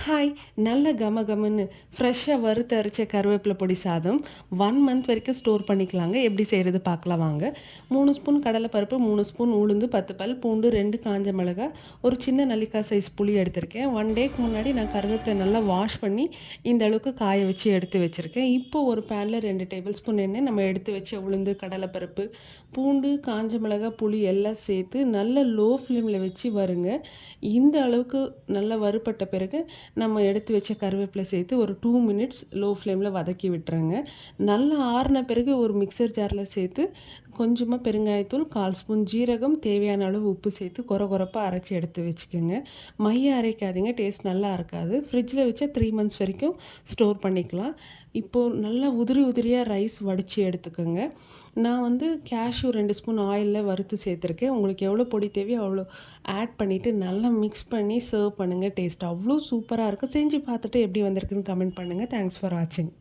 Hi! நல்ல கமகமன்னு ஃப்ரெஷ்ஷாக வறுத்து அரைச்ச கருவேப்பிலை பொடி சாதம் 1 மந்த் வரைக்கும் ஸ்டோர் பண்ணிக்கலாங்க. எப்படி செய்கிறது பார்க்கலாம் வாங்க. 3 ஸ்பூன் கடலைப்பருப்பு, 3 ஸ்பூன் உளுந்து, 10 பல் பூண்டு, 2 காஞ்ச மிளகாய், ஒரு சின்ன நெல்லிக்காய் சைஸ் புளி எடுத்திருக்கேன். 1 டேக்கு முன்னாடி நான் கருவேப்பிலை நல்லா வாஷ் பண்ணி இந்த அளவுக்கு காய வச்சு எடுத்து வச்சுருக்கேன். இப்போ ஒரு பேனில் 2 டேபிள் ஸ்பூன் எண்ணெய், நம்ம எடுத்து வச்ச உளுந்து, கடலைப்பருப்பு, பூண்டு, காஞ்ச மிளகாய், புளி எல்லாம் சேர்த்து நல்ல லோ ஃப்ளேமில் வச்சு வருங்க. இந்த அளவுக்கு நல்லா வறுபட்ட பிறகு நம்ம எடுத்து வச்ச கருவேப்பிலை சேர்த்து ஒரு 2 மினிட்ஸ் லோ ஃப்ளேமில் வதக்கி விட்டுருங்க. நல்லா ஆறின பிறகு ஒரு மிக்சர் ஜாரில் சேர்த்து கொஞ்சமாக பெருங்காயத்தூள், 1/4 ஸ்பூன் ஜீரகம், தேவையான அளவு உப்பு சேர்த்து கொரகொரப்பாக அரைச்சி எடுத்து வச்சுக்கோங்க. மைய அரைக்காதீங்க, டேஸ்ட் நல்லா இருக்காது. ஃப்ரிட்ஜில் வச்சா 3 மந்த்ஸ் வரைக்கும் ஸ்டோர் பண்ணிக்கலாம். இப்போது நல்லா உதிரி உதிரியாக ரைஸ் வடித்து எடுத்துக்கோங்க. நான் கேஷ்யூ 2 ஸ்பூன் ஆயிலில் வறுத்து சேர்த்துருக்கேன். உங்களுக்கு எவ்வளோ பொடி தேவையோ அவ்வளோ ஆட் பண்ணிவிட்டு நல்லா மிக்ஸ் பண்ணி சர்வ் பண்ணுங்கள். டேஸ்ட் அவ்வளோ சூப்பராக இருக்குது. செஞ்சு பார்த்துட்டு எப்படி வந்திருக்குன்னு கமெண்ட் பண்ணுங்கள். தேங்க்ஸ் ஃபார் வாட்சிங்.